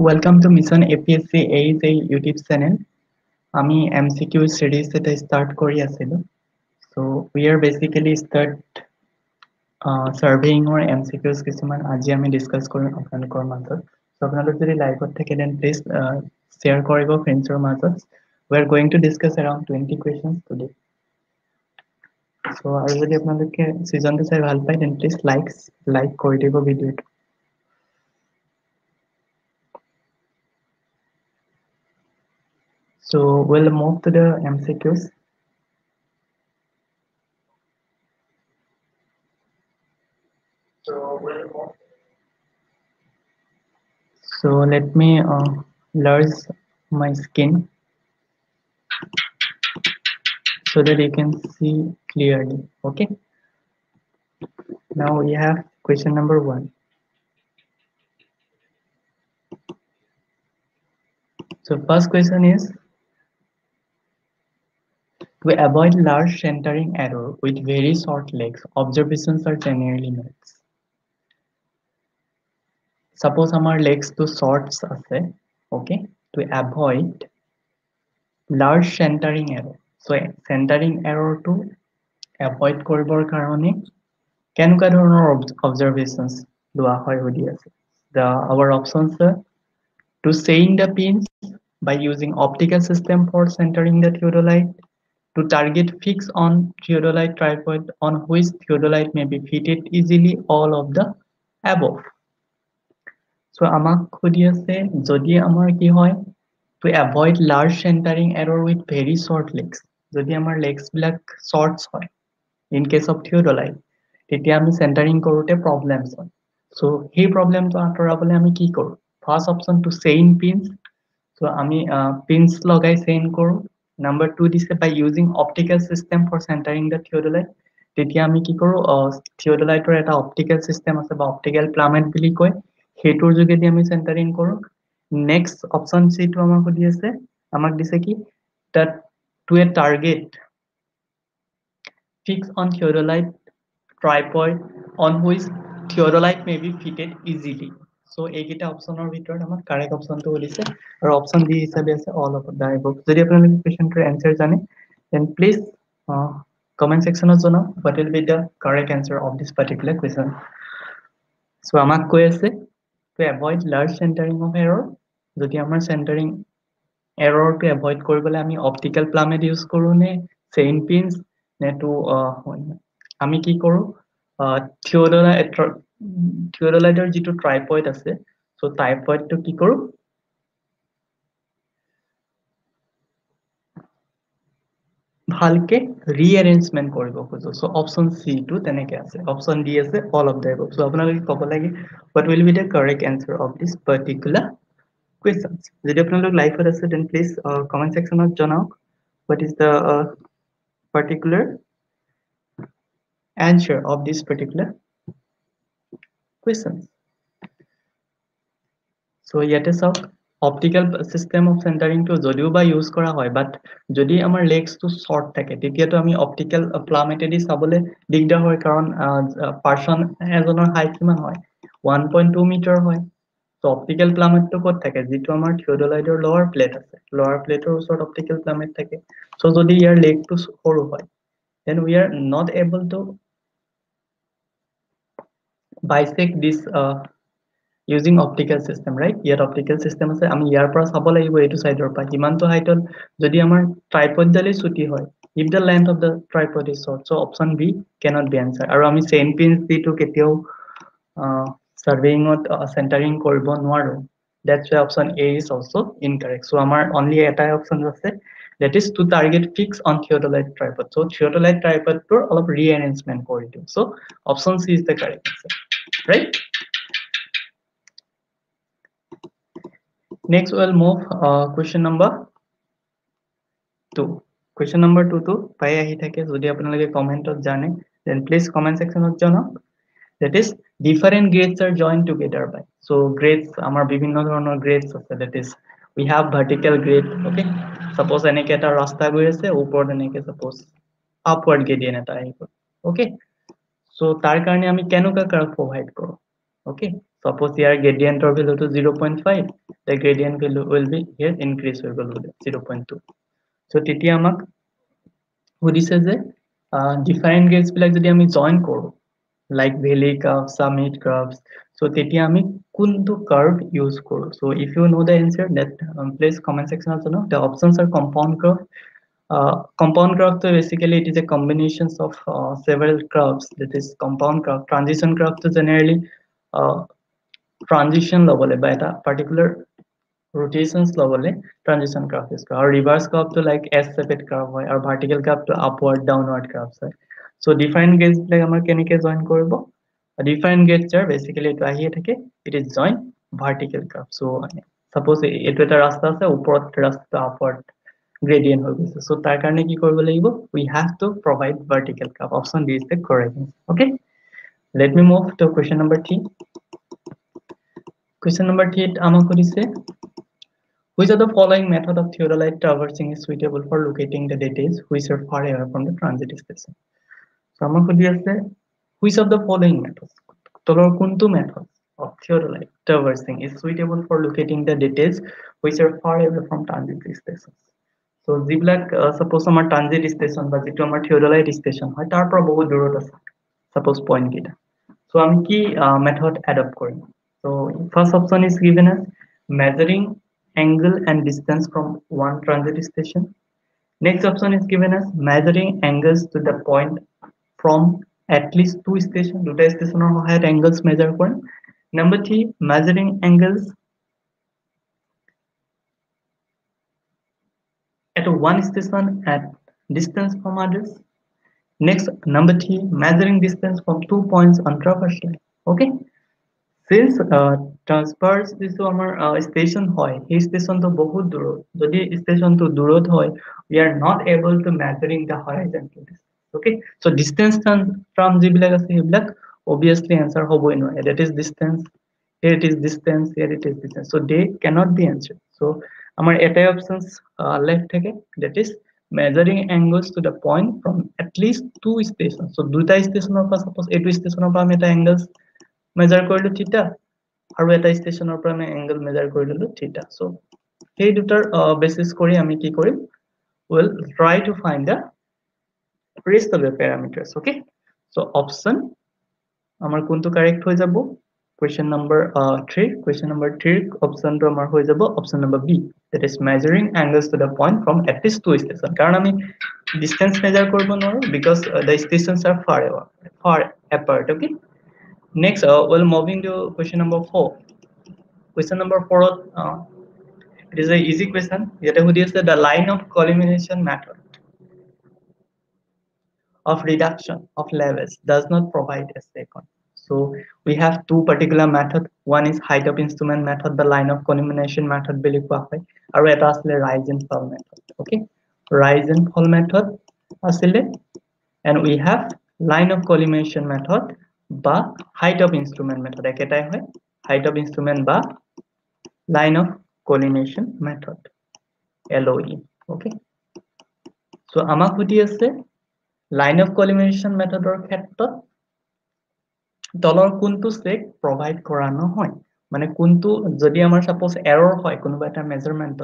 Welcome to Mission APSC AIC YouTube channel. আমি MCQ series এটা start কৰি আছিলো. So we are basically start surveying or MCQs কিছুমান আজি আমি discuss কৰিম আপোনালোকৰ মাজত. So আপোনালোক যদি লাইভত থাকে then please share কৰিব friendsৰ মাজত. We are going to discuss around 20 questions today. So আৰু যদি আপোনালোকে seasonটো চাই ভাল পায় then please like কৰি দিব ভিডিঅ'টো. So we'll move to the MCQs. So let me enlarge my skin so that you can see clearly. Okay. Now we have question number 1. So first question is, to avoid large centering error with very short legs, observations are generally made. Suppose our legs to shorts ase, okay, to avoid large centering error. So centering error to avoid koribor karone কেনেকুৱা ধৰণৰ observations লোৱা হয় সুধি আছে. Our options are to chain the pins by using optical system for centering the theodolite, to target fix on theodolite tripod on which theodolite may be fitted easily, all of the above. So আমাক সুধি আছে যদি আমাৰ কি হয় to avoid large centering error with very short legs. যদি আমাৰ legs বিলাক shorts হয় in case of theodolite তেতিয়া আমি centering কৰোতে problems হয়. So সেই problemটো আঁতৰাবলৈ আমি কি কৰো? First option to chain pins. So আমি pins লগাই chain কৰো. Number 2 দিছে by using optical system for centering the theodolite. তেতিয়া আমি কি কৰো theodoliteৰ এটা optical system আছে বা optical plummet বুলি কয়, হেতুৰ যোগেদি আমি centering কৰো. Next option C টো আমাক সুধি আছে, আমাক দিছে কি that to a target fix on theodolite tripod on which theodolite may be fitted easily. So এইকেইটা অপশনৰ ভিতৰত আমাৰ কাৰেক্ট অপশনটো ওলিছে আৰু অপশন ডি হিচাপে আছে all of the above. যদি আপোনালোকে কোৱেশ্চনটোৰ এনসাৰ জানে then please comment sectionত জনাওক what will be the correct answer of this particular question. So আমাক কৈ আছে to avoid large centering of error, যদি আমাৰ centering error to avoid কৰিবলৈ আমি optical plummet use কৰো নে chain pins নে to আমি কি কৰো theodoliteৰ যিটো ট্ৰাইপড আছে সো ট্ৰাইপডটো কি কৰো ভালকে ৰিএৰেঞ্জমেন্ট কৰিব খোজো. সো অপশন সি টো তেনেকে আছে, অপশন ডি আছে all of the above. So আপোনালোকে ক'ব লাগে what will be the correct answer of this particular questions. যদি আপোনালোক লাইভত আছে then please comment sectionত জনাওক what is the particular answer of this particular questions. So ইয়াতে চাওক optical system of centering to যদিও বা ইউজ কৰা হয় বাট যদি আমাৰ legs to short থাকে তেতিয়াতো আমি optical plummet দি চাবলে দিগদাৰ হয় কাৰণ পাৰসন এজনৰ হাইট কিমান হয় 1.2 মিটাৰ হয়. So optical plummet তো ক'ত থাকে যেটো আমাৰ theodoliteৰ lower plate আছে, lower plateৰ ওচৰত optical plummet থাকে. So যদি ইয়াৰ leg to সৰু হয় then we are not able to bisect this using optical system, right? Here optical system আছে আমি ইয়াৰ পৰা চাব লাগিব এইটো সাইডৰ পৰা কিমানটো হাইটত যদি আমাৰ ট্ৰাইপড জালি ছুটি হয় if the length of the tripod is short. So option B cannot be answer. আৰু আমি chain pins দিটো কেতিয়াও surveying centering কৰিব নোৱাৰো. That's why option A is also incorrect. So আমাৰ only এটা option আছে, that is to target fix on theodolite tripod. So theodolite tripod টোৰ অলপ rearrangement কৰি দিও. So option C is the correct answer, right? Next we'll move question number 2. Question number 2 to pai ahi thake jodi apnaloke comment ot jane then please comment section ot janok. That is different grades are joined together by. So grades amar bibhinno dhoroner grades ase, that is we have vertical grade. Okay, suppose eneke eta rasta goi ase upor eneke suppose upward gradient eta ahi. Okay, so tar karone ami kenuka curve provide koro. Okay, Suppose here gradient or value to 0.5, the gradient value will be here increase will be 0.2. So তেতিয়া আমাক সুধিছে যে different গ্ৰেডছবিলাক যদি আমি join কৰোঁ like valley curve summit curves so তেতিয়া আমি কোনটো কাৰ্ভ ইউজ কৰোঁ so if you know the answer that please comment section also know the options are compound curve. Compound curve so basically it is a combination of several curves that is compound curve. Transition curve so generally transition level by a particular rotations level transition curve is or reverse curve to like s-shaped curve or vertical curve to upward downward curves হয় so different gates like amar kenike join koribo different gates are basically to ahi thake it is join vertical curve so suppose etu eta rasta ase uporot rasta upward gradient hoy goise so tar karone ki koribo lagibo we have to provide vertical curve. Option D is the correct answer. Okay, let me move to question number 3. Question number 3 আমাক সুধিছে which of the following method of theodolite traversing is suitable for locating the details which are far away from the transit station? So আমাক সুধি আছে which of the following methods তলৰ কোনটো method of theodolite traversing is suitable for locating the details which are far away from transit stations? So যিবিলাক suppose আমাৰ transit station বা যেটো আমাৰ theodolite station হয় তাৰ পৰা বহুত দূৰত আছে suppose point কেইটা so আমি কি method adopt কৰিম so first option is given as measuring angle and distance from one transit station. Next option is given as measuring angles to the point from at least two stations. Duta station or higher angles measure kore. Number 3, measuring angles at one station at distance from others. Next, number 3, measuring distance from 2 points on traverse line. Okay. Since transverse যিটো আমাৰ station হয় এই station to বহুত দূৰত যদি station to দূৰত হয় we are not able to measuring the horizontal distance. Okay, so distance from যিবিলাক আছে সেইবিলাক obviously answer হ'বই নোৱাৰে that is distance, here it is distance, here it is distance, so they cannot be answered. So আমাৰ এটাই options left থাকে that is measuring angles to the point from at least two stations. So দুটা stationৰ পৰা suppose এইটো stationৰ পৰা আমি এটা angles measure কৰিলো theta আৰু এটা stationৰ পৰা আমি angle measure কৰিলো theta. So সেই দুটাৰ basis কৰি আমি কি কৰিম will try to find the rest of the parameters. Okay, so option আমাৰ কোনটো correct হৈ যাব question number 3 question number 3 option to আমাৰ হৈ যাব option number B, that is measuring angles to the point from at least two stations কাৰণ আমি distance measure কৰিব নোৱাৰো because the stations are far apart. Okay, next we'll moving to question number 4. Question number 4 it is a easy question. Yete hudi ase the line of collimation method of reduction of levels does not provide a second. So we have two particular method. One is height of instrument method, the line of collimation method bili koa hoy, aru eta asle rise and fall method. Okay, rise and fall method asile, and we have line of collimation method ba height of instrument method eketai hoy, height of instrument ba line of collimation method LOE. Okay, so আমাক সুধি আছে line of collimation method or ক্ষেত্ৰত তলৰ কোনটো check provide কৰা নহয় মানে কোনটো যদি আমাৰ suppose error হয় কোনোবা এটা measurementত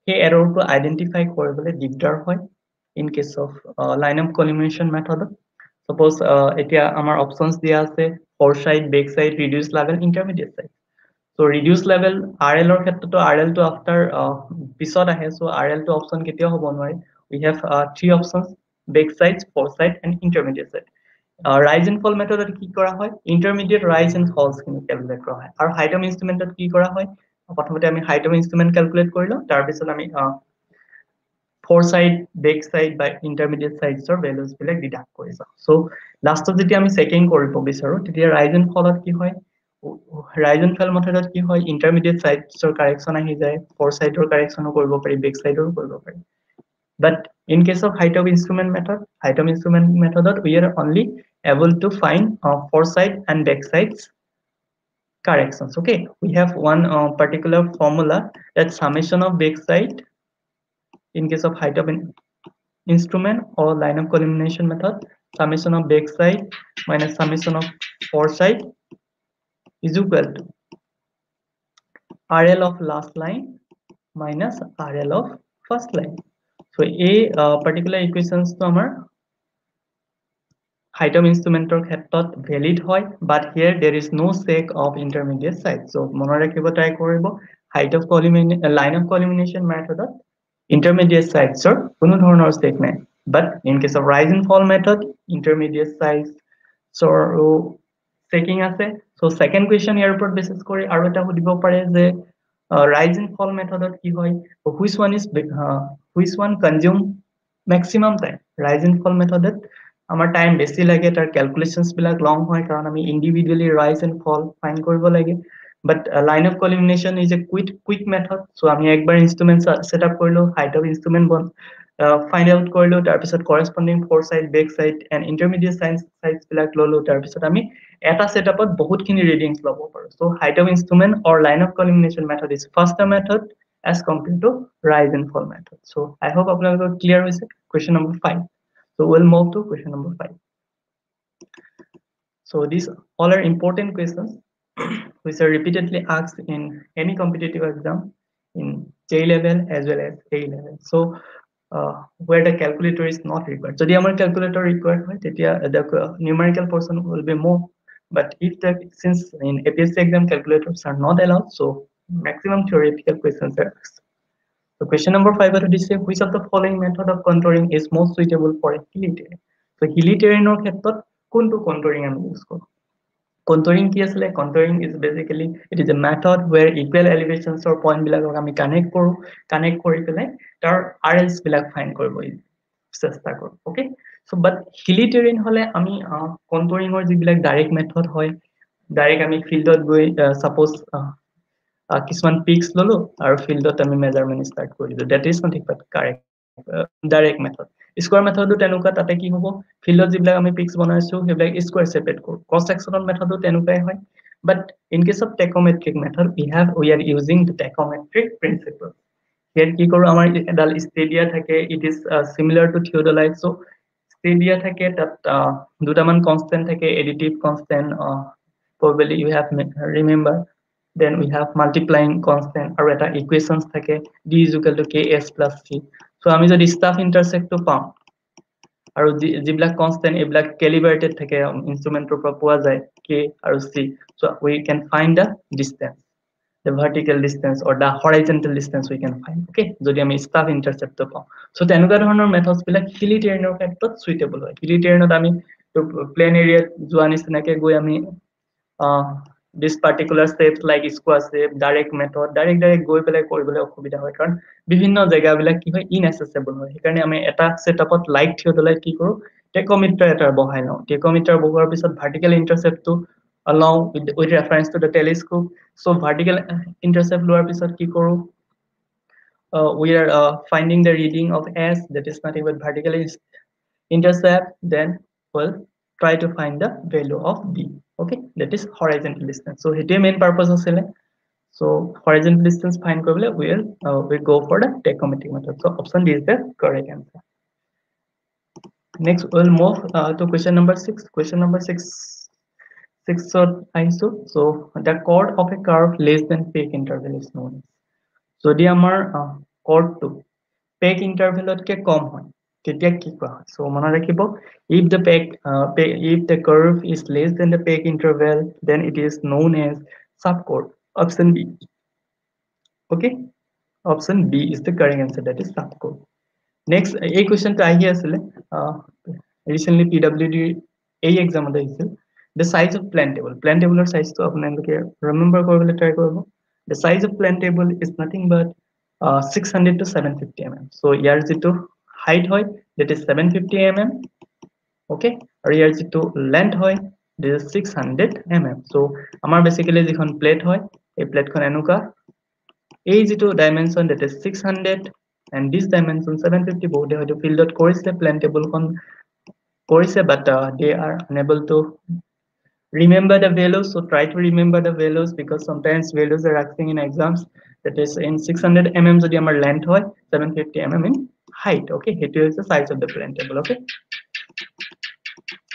সেই error টো identify কৰিবলৈ দিগদাৰ হয় in case of line of collimation method. Suppose এতিয়া আমাৰ options দিয়া আছে foresight, backside, reduced level, intermediate side. So reduced level RL or ক্ষেত্ৰতো RL to after পিছত আহে, so RL to option কেতিয়াও হ'ব নোৱাৰে. We have three options, backside, foresight and intermediate side. Rise and fall method কি কৰা হয় intermediate rise and falls খিনি calculate কৰা হয় আৰু height of instrument কি কৰা হয় প্ৰথমতে আমি height of instrument calculate কৰিলো তাৰ পিছত আমি foresight, backside by intermediate sides or values বিলাক deduct কৰিছো. So lastত যেতিয়া আমি checking কৰিব বিচাৰো তেতিয়া rise and fall কি হয় rise and fall method কি হয় intermediate sides or correction আহি যায়, foresight or correction কৰিব পাৰি, backside or কৰিব পাৰি. But in case of height of instrument method we are only able to find foresight and backsides corrections. Okay, we have one particular formula that summation of backside in case of height of instrument or line of collimation method, summation of backside minus summation of foresight is equal to RL of last line minus RL of first line. So a particular equations to our height of instrumentor ক্ষেত্ৰত valid হয়, but here there is no sake of intermediate side. So মনত ৰাখিব try কৰিব height of line of collimination method intermediate sides কোনো ধৰণৰ sake নাই, but in case of rise and fall method intermediate sides taking আছে. So second question ইয়াৰ ওপৰত basis কৰি আৰু এটা সুধিব পাৰে যে rise and fall method কি হয়, which one consume maximum time. Rise and fall method আমাৰ টাইম বেছি লাগে, তাৰ ক্যালকুলেশনস বিলাক লং হয় কাৰণ আমি individually rise and fall find কৰিব লাগে, but line of collimination is a quick method. So আমি একবাৰ ইনস্ট্ৰুমেন্ট সেটআপ কৰিলো, height of instrument find out কৰিলো, তাৰ পিছত corresponding foreside backside and intermediate sides বিলাক ললো, তাৰ পিছত আমি এটা সেটআপত বহুতখিনি ৰিডিংস লব পাৰো. So height of instrument or line of collimination method is faster method as compared to rise and fall method. So I hope আপোনালোকৰ clear হৈছে. Question number 5. So we'll move to question number 5. So these all are important questions which are repeatedly asked in any competitive exam in J level as well as A level. So where the calculator is not required. So the calculator required, the numerical portion will be more. But if since in APSC exam calculators are not allowed, so maximum theoretical questions are asked. So question number 5 is which of the following method of contouring is most suitable for a hilly terrain? So hilly terrain or ক্ষেত্ৰত কোনটো contouring আমি use কৰো? Contouring কি আছিলে? Contouring is basically it is a method where equal elevations or point বিলাকক আমি connect কৰি পেলাই তাৰ RLs বিলাক find কৰিব চেষ্টা কৰো. Okay, so but hilly terrain হলে আমি contouring or যিবিলাক direct method হয়, direct আমি ফিল্ডত গৈ suppose কিছুমান পিক্স ললো আৰু ফিল্ডত আমি মেজাৰমেন্ট স্টাৰ্ট কৰিলো, that is nothing but correct direct method. Square মেথডটো তেনেকুৱা, তাতে কি হ'ব, ফিল্ডত যিবিলাক আমি পিক্স বনাইছো সেইবিলাক স্কয়াৰ সেপাৰেট কৰো, ক্ৰস সেকশনৰ মেথডটো তেনেকুৱাই হয়, but in case of tachometric method we are using the tachometric principle. Here কি কৰো, আমাৰ এডাল ষ্টেডিয়া থাকে, it is similar to theodolite. So ষ্টেডিয়া থাকে, তাত দুটামান কনস্ট্যান্ট থাকে, additive constant, probably you have remember. Then we have multiplying constant আৰু এটা equations থাকে d is equal to ks plus c. So আমি যদি staff intersect to পাওঁ আৰু যিবিলাক constant এইবিলাক calibrated থাকে ইনস্ট্ৰুমেন্টৰ পৰা পোৱা যায় k আৰু c. So we can find the distance, the vertical distance or the horizontal distance we can find. Okay, যদি আমি staff intercept to পাওঁ. So তেনেকুৱা ধৰণৰ methods বিলাক hilly terrainৰ ক্ষেত্ৰত suitable হয়. Hilly terrainত আমি plain area যোৱা নিচিনাকে গৈ আমি this particular steps like square shape, direct method, direct গৈ পেলাই কৰিবলৈ অসুবিধা হয় কাৰণ বিভিন্ন জায়গাবিলাক কি হয় inaccessible হয়, সেইকাৰণে আমি এটা সেটআপত লাইক থিয়ডলাইট কি কৰো, টেকোমিটাৰ এটা বহাই লওঁ, টেকোমিটাৰ বহোৱাৰ পিছত vertical ইন্টাৰসেপ্টটো allow with reference to the telescope. So vertical intercept লোৱাৰ পিছত কি কৰো, we are finding the reading of s, that is nothing but vertical intercept, then we'll try to find the value of b. Okay, that is horizontal distance. So here main purpose of select. So horizontal distance find korle we go for the tachometric method. So option D is the correct answer. Next we'll move to question number 6. Question number 6 ISO. So the chord of a curve less than peak interval is known as. So the amar chord to peak interval ke kom hoy তেতিয়া কি কোৱা হয়? So মনত ৰাখিব, if the curve is less than the peak interval, then it is known as subchord. Option B. Okay, option B is the correct answer, that is subchord. Next a question to ahi asile recently PWD a exam ত আহিছিল, the size of plan table size to আপোনালোকে remember কৰিবলৈ try কৰিব. The size of plan table is nothing but 600 to 750 mm. So ইয়াৰ যেটো height hoy that is 750 mm. Okay, আৰু ইয়াৰ যেটো length hoy that is 600 mm. So আমাৰ basically যিখন plate hoy এই plate খন এনুকা, এই যেটো dimension that is 600 and this dimension 750 বহুতে হয়তো ফিল্ডত কৰিছে plan table খন কৰিছে, but they are unable to remember the values. So try to remember the values because sometimes values are asking in exams. That is in 600 mm jodi amar length hoy, 750 mm in height. Okay, it is the size of the plan table. Okay,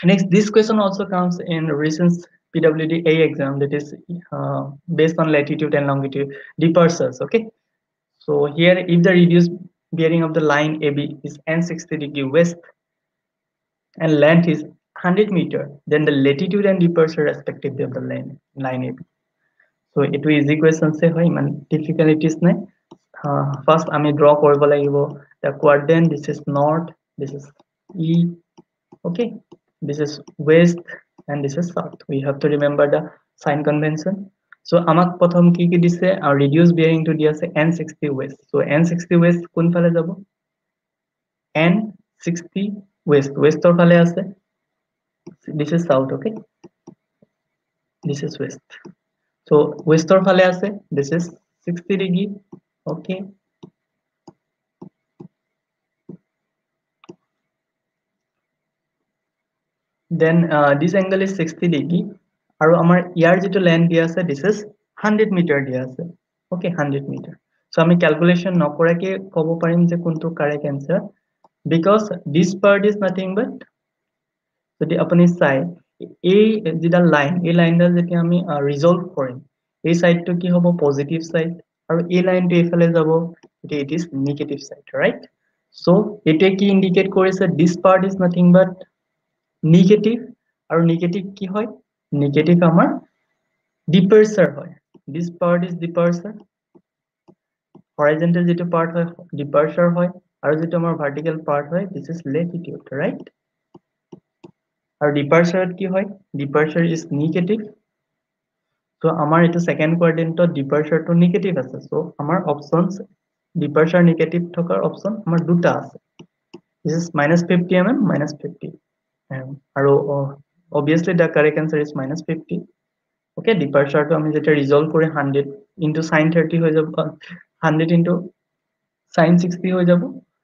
next this question also comes in recent PWD A exam, that is based on latitude and longitude departures. Okay, so here if the reduced bearing of the line AB is n60 degree west and length is 100 meter, then the latitude and departure respectively of the line AB. So it will easy question say hoy man difficulties নাই first আমি draw কৰিব লাগিব the quadrant. This is north, this is E, okay, this is west and this is south. We have to remember the sign convention. So আমাক প্রথম কি দিছে আর reduce bearing to দিয়া আছে n60 west. So n60 west কোন ফালে যাব n60 west or ফালে আছে. This is south, okay, this is west. So west or phale ase, this is 60 degree, okay. Then this angle is 60 degree aru amar yar jeto land dia ase, this is 100 meter dia ase, okay, 100 meter. So ami calculation nokorake kobo parim je kuntu correct answer, because this part is nothing but যদি apuni sai এই যেটা line এই লাইনটা যদি আমি resolve কৰিম এই সাইডটো কি হ'ব পজিটিভ সাইড আৰু এই লাইনটো এফালে যাব এটা it is negative side, right? So এটা কি ইন্ডিকেট কৰিছে this part is nothing but negative, আৰু নেগেটিভ কি হয় নেগেটিভ আমাৰ ডিপাৰ্চাৰ হয়, দিস পাৰ্ট ইজ ডিপাৰ্চাৰ, হৰাইজন্টেল যেটো পাৰ্ট হয় ডিপাৰ্চাৰ হয়, আৰু যেটো আমাৰ ভাৰ্টিকেল পাৰ্ট হয় দিস ইজ লেটিটিউড, ৰাইট? আৰু ডিপাৰ্চাৰত কি হয় ডিপাৰ্চাৰ ইজ নেগেটিভ, so আমাৰ এটা সেকেন্ড কোয়াড্ৰেন্টত ডিপাৰ্চাৰটো নেগেটিভ আছে, so আমাৰ অপশনস ডিপাৰ্চাৰ নেগেটিভ থকাৰ অপশন আমাৰ দুটা আছে, this is -50 mm -50 mm, আৰু obviously the correct answer is -50, okay. ডিপাৰ্চাৰটো আমি যেটা ৰিজলভ কৰি 100 into sin 30 হৈ যাব, 100 into sin 60 হৈ যাব,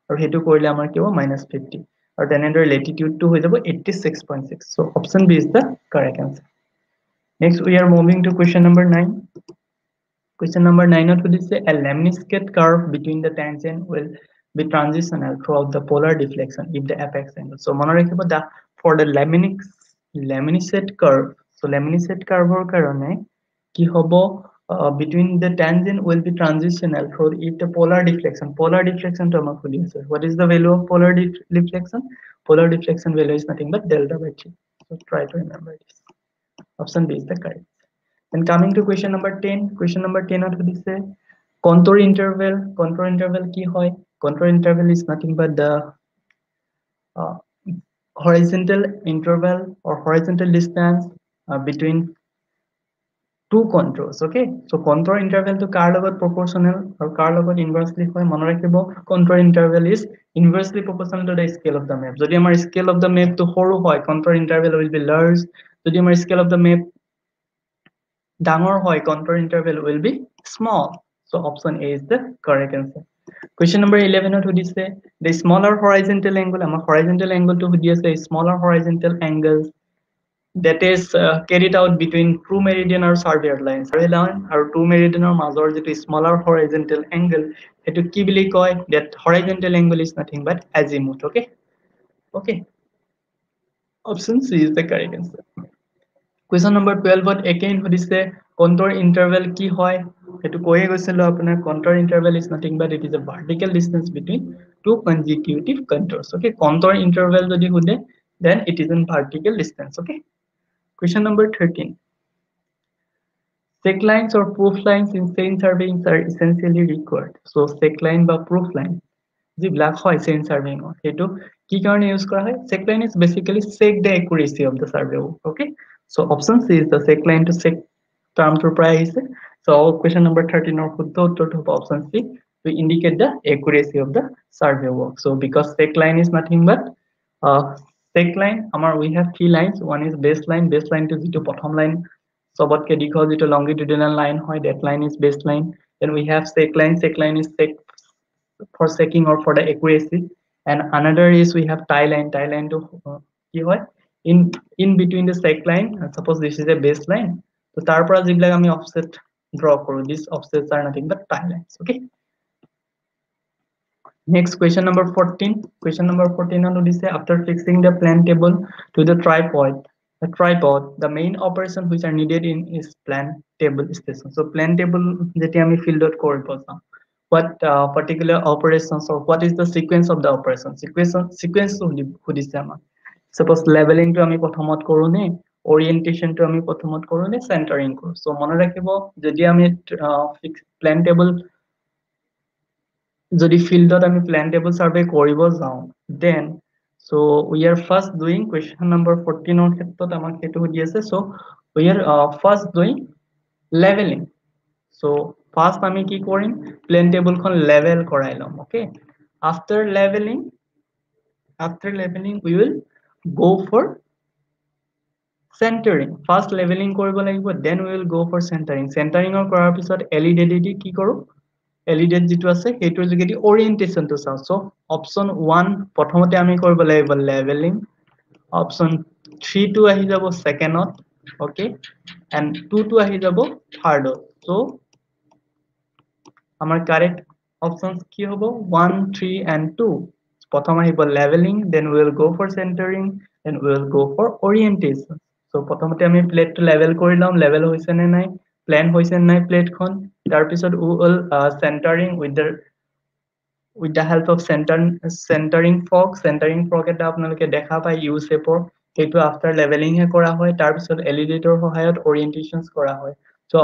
আৰু হেতু কৰিলে আমাৰ কি হ'ব -50, আৰু তেনেদৰে latitude টো হৈ যাব 86.6, so option B is the correct answer. Next we are moving to question number 9. Question number 9 of this is a lemniscate curve between the tangent will be transitional throughout the polar deflection if the apex angle. So mone rakhibo the for the lemniscate curve, so lemniscate curve or karone ki hobo between the tangent will be transitional through if the polar deflection to amak khuli ase. What is the value of polar deflection? Polar deflection value is nothing but delta by 3. So try to remember this. Option B is the correct. And coming to question number 10. Question number 10 what is say contour interval. Contour interval ki hoy? Contour interval is nothing but the horizontal interval or horizontal distance between two contours, okay. So contour interval to kar logot proportional or kar logot inversely hoy mone rakhibo contour interval is inversely proportional to the scale of the map. Jodi amar scale of the map to horu hoy contour interval will be large, jodi amar scale of the map dangor hoy contour interval will be small. So option A is the correct answer. Question number 11 what would you say the smaller horizontal angle, amar horizontal angle to would you say smaller horizontal angles that is carried out between true meridian or surveyor lines, surveyor line or true meridian or major যেটো smaller horizontal angle এটো কি বুলি কয় that horizontal angle is nothing but azimuth, okay. Okay, option C is the correct answer. Question number 12 what again what is the contour interval কি হয় এটো কয়ে গৈছিল আপোনাৰ contour interval is nothing but it is a vertical distance between two consecutive contours, okay. Contour interval যদি হুদে then it is in vertical distance, okay. Question number 13. Check lines or proof lines in chain surveying are essentially required. So check line বা proof line যি black হয় chain surveying হেতু কি কারণে use করা হয়? Check line is basically check the accuracy of the survey work, okay. So option C is the check line to check term to prior আহিছে. So question number 13 or শুদ্ধ উত্তৰটো হ'ব option C to indicate the accuracy of the survey work. So because check line is nothing but check line amar we have three lines, one is baseline to যেটো প্ৰথম line সবতকে দীঘল যেটো longitudinal line হয় that line is baseline. Then we have check line is check for checking or for the accuracy, and another is we have tie line to কি হয় in between the check line, suppose this is a baseline, so tar pora jiblak ami offset draw koru, these offsets are nothing but tie lines, okay. Next question number 14. Question number 14 on this after fixing the plan table to the tripod a tripod, the main operation which are needed in is plan table station. So plan table jeti ami field dot korib jao. What particular operations or what is the sequence of the operation? Sequence to hudise ama. Suppose leveling to ami prothomot koru ne, orientation to ami prothomot koru ne, centering koru. So mone rakhibo jodi ami plan table যদি ফিল্ডত আমি plan table survey কৰিব যাওঁ then so we are first doing question number 14 ৰ ক্ষেত্ৰত আমাক হেতু দি আছে so we are first doing leveling so first আমি কি কৰিম প্লেন টেবলখন লেভেল কৰাই লম okay after leveling we will go for centering first leveling কৰিব লাগিব then we will go for centering ৰ কৰাৰ পিছত LED কি কৰো LED যেটো আছে হেটোৰ যোগেদি orientation to চাও so option 1 প্ৰথমতে আমি কৰিব লাগিব leveling option 3 to আহি যাব second okay and 2 to আহি যাব third so আমাৰ correct options কি হ'ব 1 3 and 2 প্ৰথম আহিব leveling then we will go for centering then we will go for orientation so প্ৰথমতে আমি প্লেট টু লেভেল কৰি লম লেভেল হৈছে নে নাই প্লেন হৈছে নে নাই প্লেটখন তাৰ পিছত we will centering with the help of centering fork এটা আপোনালোকে দেখা পায় u shape সেইটো after leveling হে কৰা হয় তাৰ পিছত LED ৰ সহায়ত orientations কৰা হয় so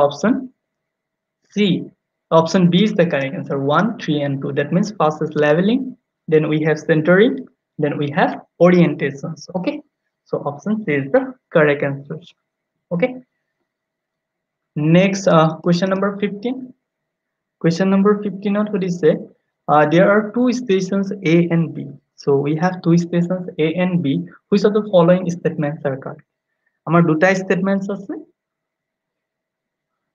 option B is the correct answer 1 3 and 2 that means first is leveling then we have centering then we have orientations okay so option C is the correct answer okay next question number 15 question number 15 not what is say there are two stations A and B so we have two stations A and B which of the following statements are correct amar duta statements ase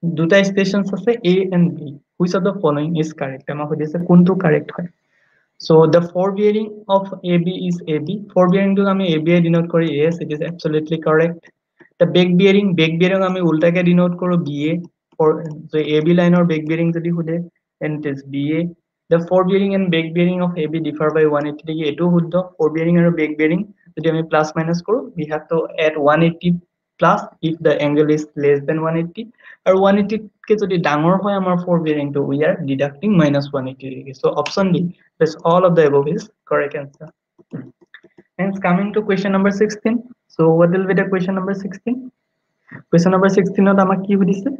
দুটা stations আছে A and B which of the following is correct আমাক সুধিছে কোনটো correct হয় so the forebearing of AB is AB forebearing to আমি AB denote করি yes it is absolutely correct the back bearing আমি উল্টাকে denote কৰো BA for so AB line or back bearing যদি সুধে then it is BA the forebearing and back bearing of AB differ by 180 degree এটো শুদ্ধ forebearing আৰু back bearing যদি আমি plus minus কৰো we have to add 180 plus if the angle is less than 180 or 180 ke jodi dangor hoy amar forebearing to we are deducting minus 180 degree so option D that's all of the above is correct answer and coming to question number 16 so what will be the question number 16 question number 16 ot amak ki hudise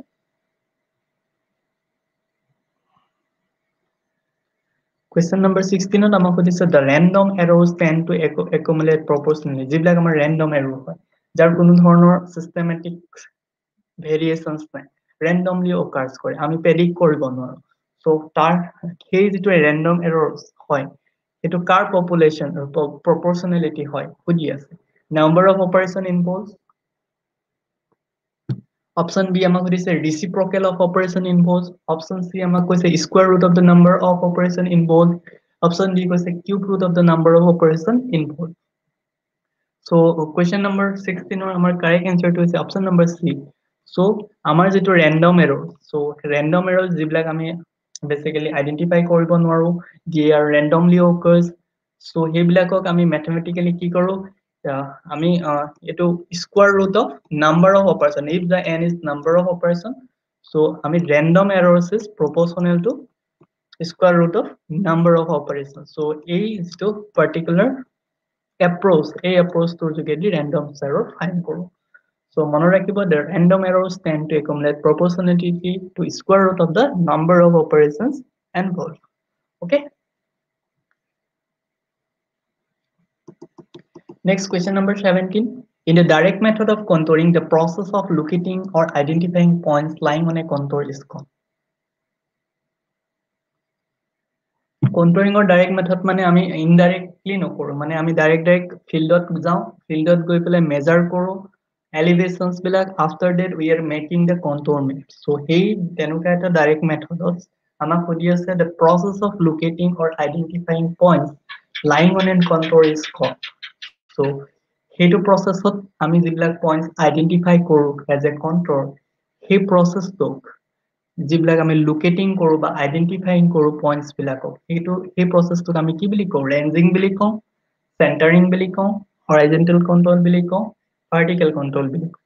question number 16 ot amak hudise the random arrows tend to accumulate proportionally jiblak amar random arrow hoy jar kono dhoroner systematic variations নাই randomly occurs কৰে আমি predict কৰিব নোৱাৰো so তাৰ সেই যেটো random errors হয় এটো কাৰ population proportionality হয় খুদি আছে number of operation involved option B আমাক দিছে reciprocal of operation involved option C আমাক কৈছে square root of the number of operation involved option D কৈছে cube root of the number of operation involved so question number 16 or our correct answer to is option number C so amar jeto random error so random error jiblak ami basically identify koribo nwaru they are randomly occurs so hebilakok ami mathematically ki koru ami eto square root of number of operation if the n is number of operation so ami random errors is proportional to square root of number of operations so a is to particular approach to jogedi random error find koru so mone rakhibo the random errors tend to accumulate proportionality to square root of the number of operations involved okay next question number 17 in the direct method of contouring the process of locating or identifying points lying on a contour is called contouring or direct method mane ami indirectly nokoru mane ami direct fieldot jao fieldot goi pele measure koru elevations bilak after that we are making the contour map so hey tenuka eta direct methods amak hodi ase the process of locating or identifying points lying on a contour is called so hetu process ot ami jiblak points identify koru as a contour he process tok जिबलाक আমি locating কৰো বা identifying কৰো points বিলাকক হেতু এই প্ৰসেসটো আমি কি বুলি কওঁ ৰেঞ্জিং বুলি কওঁ সেন্টাৰিং বুলি কওঁ হৰাইজন্টাল কন্ট্ৰোল বুলি কওঁ vertical control বুলি কয়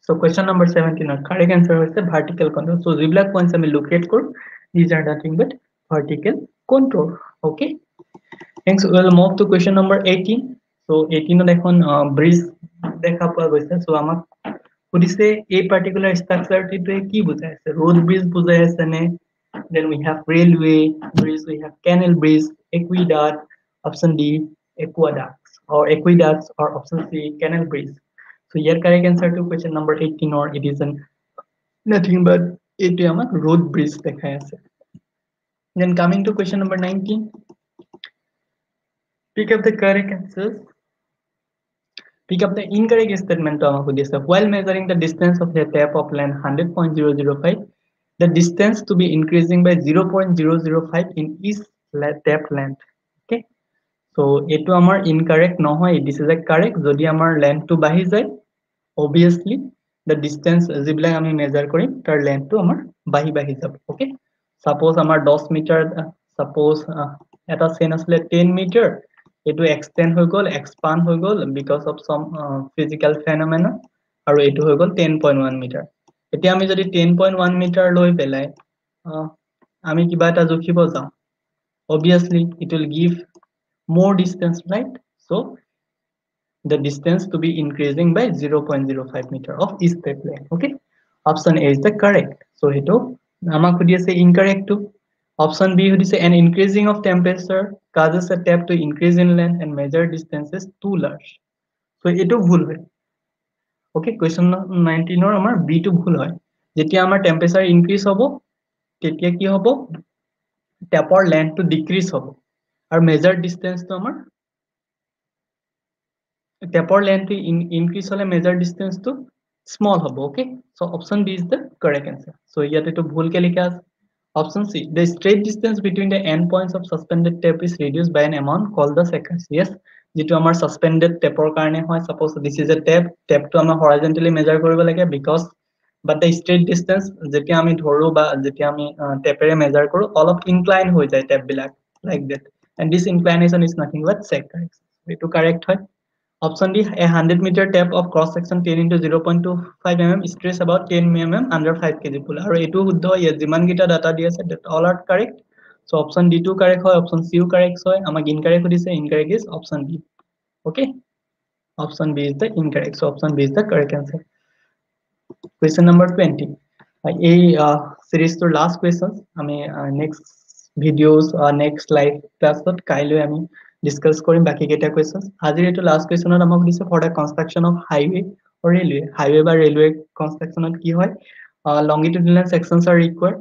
so question number 17 or correct answer হৈছে vertical control so যিবিলাক points আমি locate কৰো these are nothing but vertical control okay next we'll move to question number 18 so 18 ত এখন bridge দেখা পোৱা গৈছে so আমাক সুধিছে এই particular structure টিতে কি বুজাই আছে road bridge বুজাই আছে নে then we have railway bridge we have canal bridge aqueduct option D aqueducts or aqueducts or option C canal bridge so here correct answer to question number 18 or it is an nothing but it amak road bridge dekhai ase then coming to question number 19 pick up the correct answers pick up the incorrect statement amaku dise while measuring the distance of the tap of length 100.005 the distance to be increasing by 0.005 in each tap length okay so etu amar incorrect nohoy this is a correct jodi amar length to bahi jay obviously the distance jiblak ami measure korim tar length to amar bahi jab okay suppose amar 10 meter suppose eta chain asle 10 meter etu extend hoy gol expand hoy gol because of some physical phenomena aru etu hoy gol 10.1 meter etia ami jodi 10.1 meter loi belai ami kiba eta jokhibo jao obviously it will give more distance right so the distance to be increasing by 0.05 meter of each step length okay option A is the correct so hetu amak khudi ase incorrect to option B khudi ase an increasing of temperature causes a tap to increase in length and measure distances too large so etu bhul hoy okay question 19 or amar B to bhul hoy jetia amar temperature increase hobo tetia ki hobo tapor length to decrease hobo are measure distance to amar tapor length increase hole measure distance to small hobo okay so option B is the correct answer so yate to bhul ke likha ase option C the straight distance between the end points of suspended tape is reduced by an amount called the seconds yes jitu amar suspended tapor karone hoy suppose this is a tape to amar horizontally measure koribo lage because but the straight distance jetia ami dhoru ba jetia ami tapere measure koru all of incline hoy jay tape bilak like that and this inclination is nothing but seconds etu correct hoy option D a 100-meter tap of cross section 10 into 0.25 mm stress about 10 mm under 5 kg pull aru etu huddho ye jiman gita data di ase that all are correct so option D2 correct hoy option C correct hoy amak incorrect hudise incorrect is option B okay option B is the incorrect so option B is the correct answer question number 20 এই series to last questions আমি next videos next live class ত কাইলৈ আমি discuss korim baki keta questions ajir etu last question ot amak dise for the construction of highway or highway ba railway construction ot ki hoy longitudinal sections are required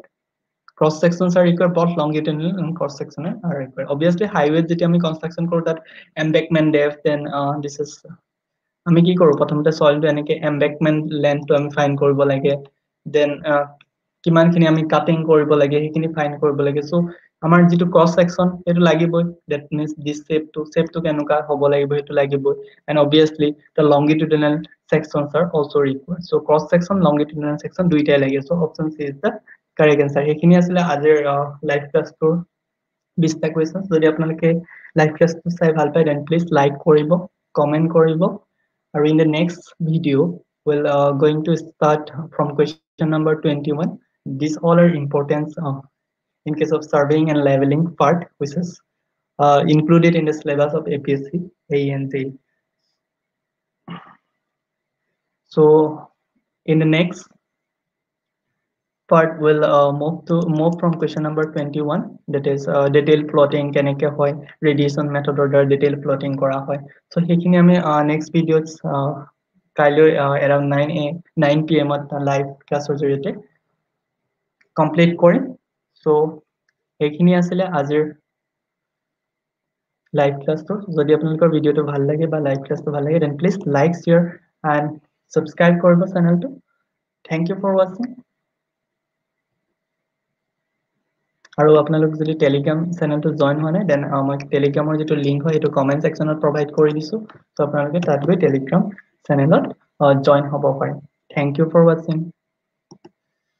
cross sections are required both longitudinal and cross sectional are required obviously highway jeti ami construction koru that embankment depth then this is আমি কি কৰো প্ৰথমতে soil to এনেকে embankment length to আমি find কৰিব লাগে then কিমান খিনি আমি কাটিং কৰিব লাগে হেখিনি ফাইন কৰিব লাগে সো আমাৰ যেটো ক্ৰস সেকশন এটো লাগিবই that means this shape to কেনুকা হ'ব লাগিব এটো লাগিবই and obviously the longitudinal sections are also required so cross section longitudinal section দুইটাই লাগে so option C is the correct answer হেখিনি আসলে আজিৰ লাইভ ক্লাস to 20 টা questions যদি আপোনালোকে লাইভ ক্লাস to চাই ভাল পায় then please like কৰিব comment কৰিব or in the next video we'll going to start from question number 21 these all are importance in case of surveying and leveling part which is included in the syllabus of APSC ANJ so in the next part we'll move from question number 21 that is detailed plotting keneke hoy radiation method order detailed plotting kora hoy so hekhini ami next videos kailoi around 9 pm at live class jorite complete korim so hekhini asile ajir live class to jodi apnalokor video to bhal lage ba live class to bhal lage then please like share and subscribe koribo channel to thank you for watching আৰু আপোনালোক যদি Telegram চেনেলটো join হোৱা নাই then মই টেলিগ্ৰামৰ যেটো link হয় এটো কমেন্ট সেকশনত প্ৰভাইড কৰি দিছো সো আপোনালোকে তাত গৈ টেলিগ্ৰাম চেনেলত জয়েন হ'ব পাৰে থ্যাংক ইউ ফৰ ওয়াচিং